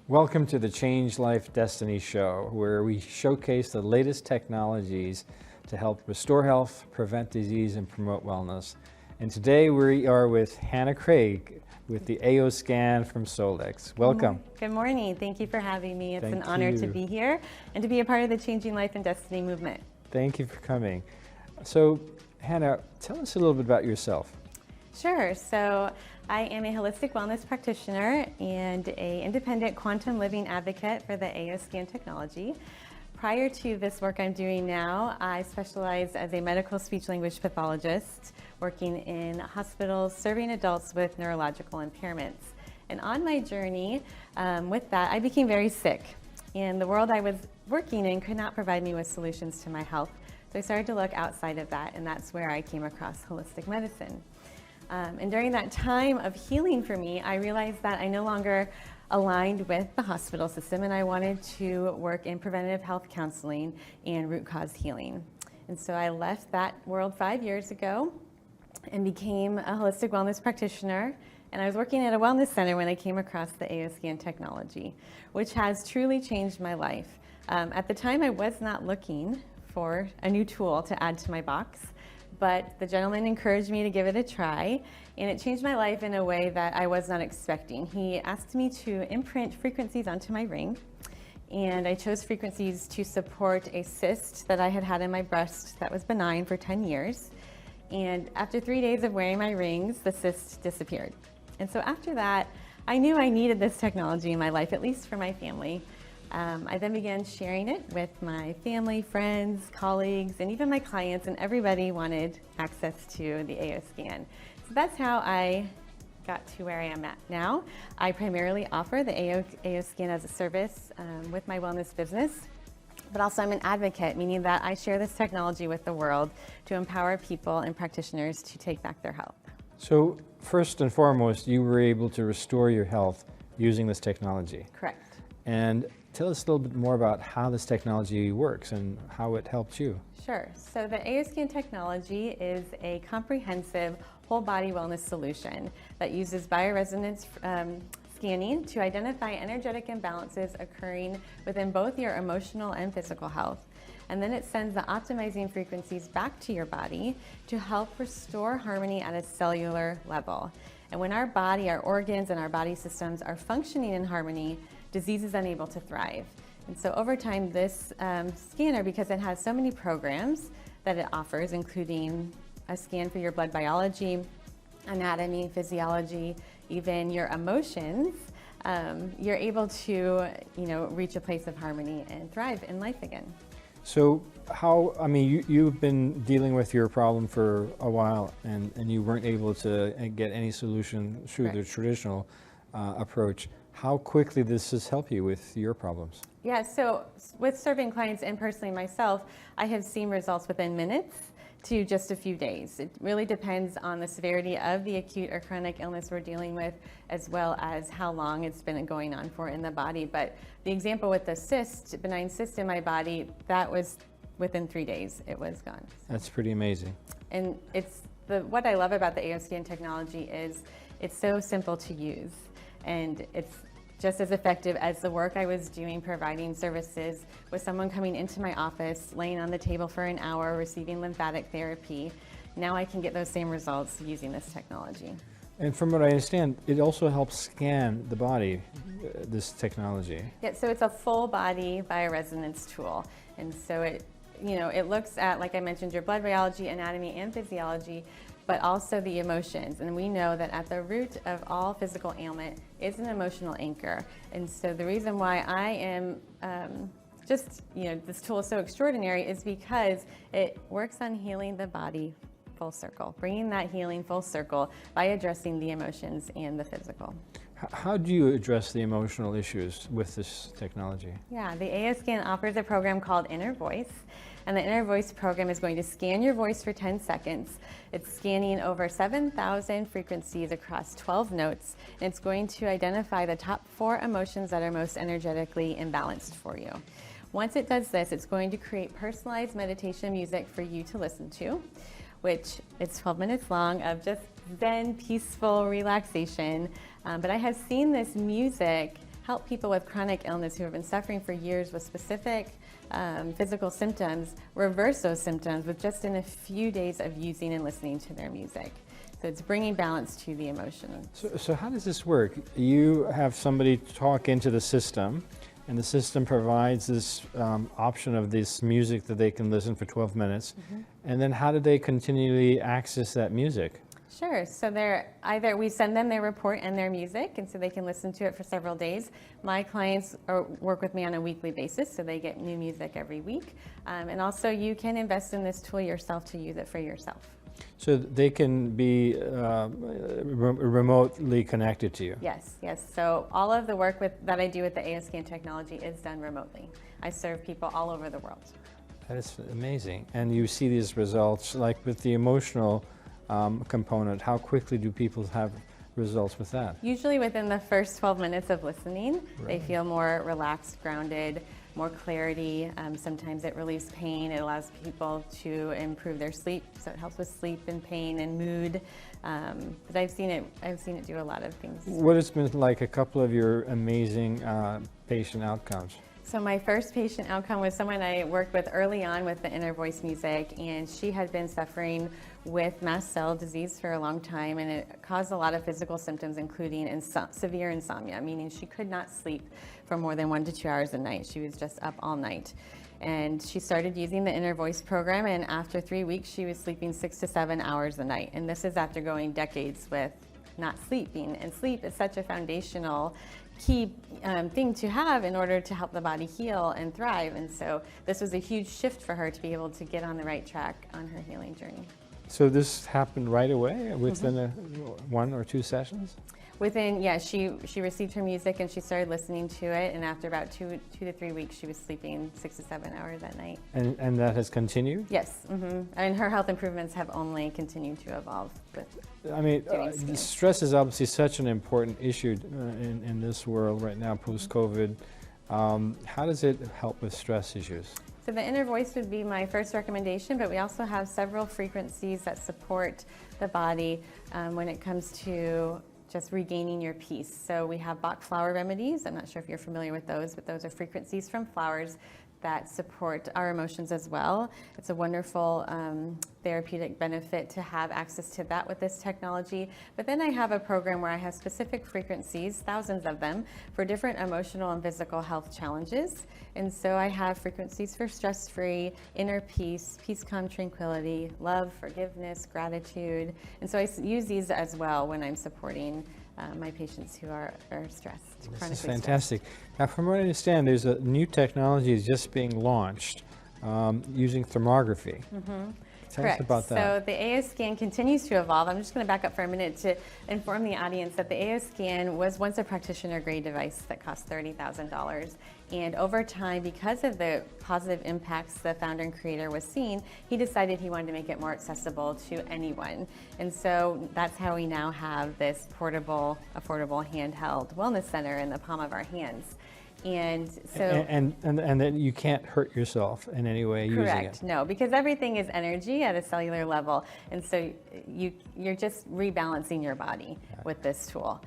Welcome to the Change Life Destiny Show, where we showcase the latest technologies to help restore health, prevent disease, and promote wellness. And today we are with Hannah Craig with the AO scan from Solex. Welcome. Good morning. Thank you for having me. It's Thank an honor to you. be here and to be a part of the Changing Life and Destiny movement. Thank you for coming. So, Hannah, tell us a little bit about yourself. Sure. So I am a holistic wellness practitioner and an independent quantum living advocate for the AO scan technology. Prior to this work I'm doing now, I specialized as a medical speech language pathologist, working in hospitals, serving adults with neurological impairments. And on my journey with that, I became very sick. And the world I was working in could not provide me with solutions to my health. So I started to look outside of that, and that's where I came across holistic medicine. And during that time of healing for me, I realized that I no longer aligned with the hospital system, and I wanted to work in preventative health counseling and root cause healing. And so I left that world 5 years ago and became a holistic wellness practitioner. And I was working at a wellness center when I came across the AO scan technology, which has truly changed my life. At the time, I was not looking for a new tool to add to my box, but the gentleman encouraged me to give it a try, and it changed my life in a way that I was not expecting. He asked me to imprint frequencies onto my ring, and I chose frequencies to support a cyst that I had had in my breast that was benign for 10 years. And after 3 days of wearing my rings, the cyst disappeared. And so after that, I knew I needed this technology in my life, at least for my family. I then began sharing it with my family, friends, colleagues, and even my clients, and everybody wanted access to the AO scan. So that's how I got to where I am at now. I primarily offer the AO scan as a service with my wellness business, but also I'm an advocate, meaning that I share this technology with the world to empower people and practitioners to take back their health. So, first and foremost, you were able to restore your health using this technology. Correct. And tell us a little bit more about how this technology works and how it helped you. Sure. So the AO scan technology is a comprehensive whole body wellness solution that uses bioresonance scanning to identify energetic imbalances occurring within both your emotional and physical health. And then it sends the optimizing frequencies back to your body to help restore harmony at a cellular level. And when our body, our organs, and our body systems are functioning in harmony, disease is unable to thrive. And so over time, this scanner, because it has so many programs that it offers, including a scan for your blood biology, anatomy, physiology, even your emotions, you're able to, reach a place of harmony and thrive in life again. So you've been dealing with your problem for a while, and you weren't able to get any solution through the traditional approach. How quickly does this help you with your problems? Yeah, so with serving clients and personally myself, I have seen results within minutes to just a few days. It really depends on the severity of the acute or chronic illness we're dealing with, as well as how long it's been going on for in the body. But the example with the cyst, benign cyst in my body, that was within 3 days, it was gone. That's pretty amazing. And what I love about the AO scan technology is it's so simple to use, and it's just as effective as the work I was doing providing services with someone coming into my office, laying on the table for an hour, receiving lymphatic therapy. Now I can get those same results using this technology. And from what I understand, it also helps scan the body, this technology. Yeah, so it's a full body bioresonance tool. And so it looks at, like I mentioned, your blood biology, anatomy, and physiology, but also the emotions. And we know that at the root of all physical ailment is an emotional anchor. And so the reason why I am this tool is so extraordinary is because it works on healing the body full circle, bringing that healing full circle by addressing the emotions and the physical. How do you address the emotional issues with this technology? Yeah, the AO scan offers a program called Inner Voice. And the Inner Voice program is going to scan your voice for 10 seconds. It's scanning over 7,000 frequencies across 12 notes. And it's going to identify the top 4 emotions that are most energetically imbalanced for you. Once it does this, it's going to create personalized meditation music for you to listen to, which is 12 minutes long of just Zen, peaceful relaxation. But I have seen this music help people with chronic illness who have been suffering for years with specific physical symptoms reverse those symptoms with just in a few days of using and listening to their music. So it's bringing balance to the emotions. So how does this work? You have somebody talk into the system, and the system provides this option of this music that they can listen for 12 minutes. And then how do they continually access that music? Sure. So we send them their report and their music, and so they can listen to it for several days. My clients work with me on a weekly basis, so they get new music every week. And also you can invest in this tool yourself to use it for yourself. So they can be remotely connected to you? Yes, yes. So all of the work that I do with the AOScan technology is done remotely. I serve people all over the world. That is amazing. And you see these results, like with the emotional component, how quickly do people have results with that? Usually within the first 12 minutes of listening, Right. They feel more relaxed, grounded, more clarity. Sometimes it relieves pain. It allows people to improve their sleep, so it helps with sleep and pain and mood. But I've seen it do a lot of things. What has been like a couple of your amazing patient outcomes? So my first patient outcome was someone I worked with early on with the inner voice music, and she had been suffering with mast cell disease for a long time, and it caused a lot of physical symptoms, including severe insomnia, meaning she could not sleep for more than 1 to 2 hours a night. She was just up all night. And she started using the inner voice program, and after 3 weeks, she was sleeping 6 to 7 hours a night. And this is after going decades with not sleeping. And sleep is such a foundational key thing to have in order to help the body heal and thrive. And so this was a huge shift for her to be able to get on the right track on her healing journey. So this happened right away within 1 or 2 sessions? She received her music and she started listening to it, and after about 2 to 3 weeks, she was sleeping 6 to 7 hours at night. And that has continued? Yes, and her health improvements have only continued to evolve. I mean, stress is obviously such an important issue in this world right now, post-COVID. How does it help with stress issues? So the inner voice would be my first recommendation, but we also have several frequencies that support the body when it comes to just regaining your peace. So we have Bach flower remedies. I'm not sure if you're familiar with those, but those are frequencies from flowers that support our emotions as well. It's a wonderful therapeutic benefit to have access to that with this technology. But then I have a program where I have specific frequencies, thousands of them, for different emotional and physical health challenges. And so I have frequencies for stress-free, inner peace, peace, calm, tranquility, love, forgiveness, gratitude. And so I use these as well when I'm supporting my patients who are stressed. This is fantastic. Now, from what I understand, there's a new technology is just being launched using thermography. Tell us about that. So the AOScan continues to evolve. I'm just going to back up for a minute to inform the audience that the AOScan was once a practitioner-grade device that cost $30,000. And over time, because of the positive impacts the founder and creator was seeing, he decided he wanted to make it more accessible to anyone. And so that's how we now have this portable, affordable, handheld wellness center in the palm of our hands. And so and that you can't hurt yourself in any way using it. Correct. No, because everything is energy at a cellular level, and so you're just rebalancing your body with this tool.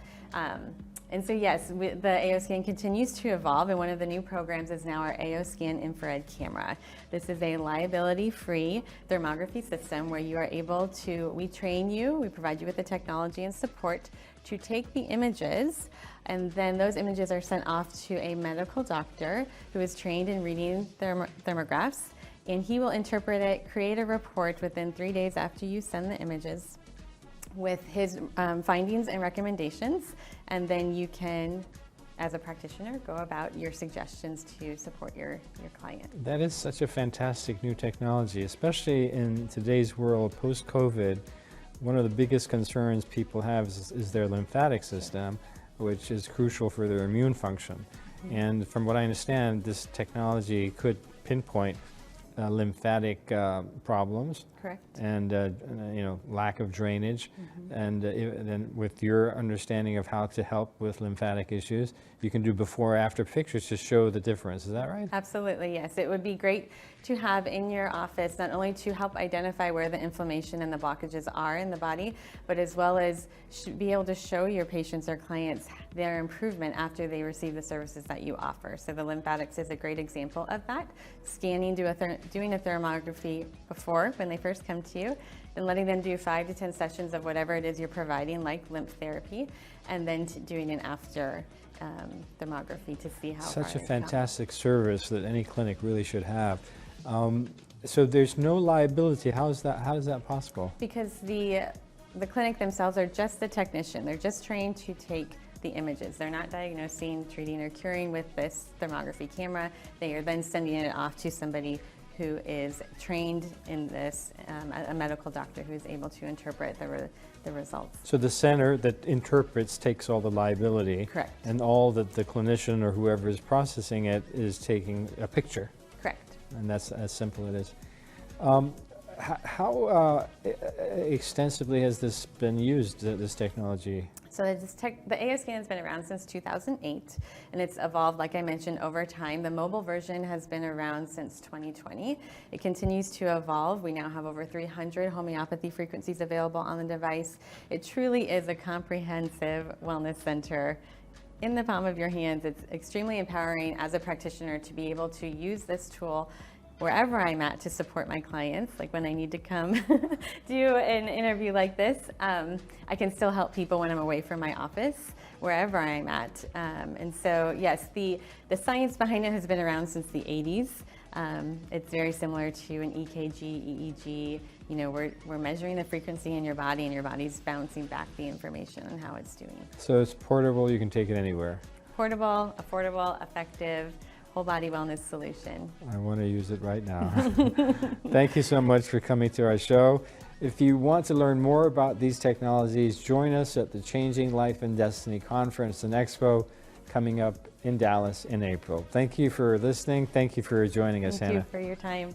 And so yes, the AOScan continues to evolve, and one of the new programs is now our AOScan infrared camera. This is a liability-free thermography system where you are able to, we train you, we provide you with the technology and support to take the images, and then those images are sent off to a medical doctor who is trained in reading thermographs, and he will interpret it, create a report within 3 days after you send the images with his findings and recommendations, and then you can, as a practitioner, go about your suggestions to support your client. That is such a fantastic new technology, especially in today's world, post-COVID. One of the biggest concerns people have is their lymphatic system, which is crucial for their immune function. And from what I understand, this technology could pinpoint lymphatic problems. Correct. And lack of drainage, and then with your understanding of how to help with lymphatic issues, you can do before-after pictures to show the difference. Is that right? Absolutely, yes. It would be great to have in your office not only to help identify where the inflammation and the blockages are in the body, but as well as be able to show your patients or clients their improvement after they receive the services that you offer. So the lymphatics is a great example of that. Scanning, doing a thermography before when they first come to you, and letting them do 5 to 10 sessions of whatever it is you're providing, like lymph therapy, and then doing an after thermography to see how Such far a they've come. fantastic service that any clinic really should have. So there's no liability. How is that possible? Because the clinic themselves are just the technician. They're just trained to take the images. They're not diagnosing, treating, or curing with this thermography camera. They are then sending it off to somebody who is trained in this, a medical doctor who is able to interpret the results. So the center that interprets takes all the liability. Correct. And all that the clinician or whoever is processing it is taking a picture. Correct. And that's as simple it is. How extensively has this been used, this technology? So the AO scan has been around since 2008, and it's evolved, like I mentioned, over time. The mobile version has been around since 2020. It continues to evolve. We now have over 300 homeopathy frequencies available on the device. It truly is a comprehensive wellness center in the palm of your hands. It's extremely empowering as a practitioner to be able to use this tool wherever I'm at to support my clients. Like when I need to come do an interview like this, I can still help people when I'm away from my office, wherever I'm at. And so yes, the science behind it has been around since the 80s. It's very similar to an EKG, EEG. We're measuring the frequency in your body, and your body's bouncing back the information on how it's doing. So it's portable, you can take it anywhere. Portable, affordable, effective, whole body wellness solution. I want to use it right now. Thank you so much for coming to our show. If you want to learn more about these technologies, join us at the Changing Life and Destiny Conference and Expo coming up in Dallas in April. Thank you for listening. Thank you for joining us, Hannah. Thank you for your time.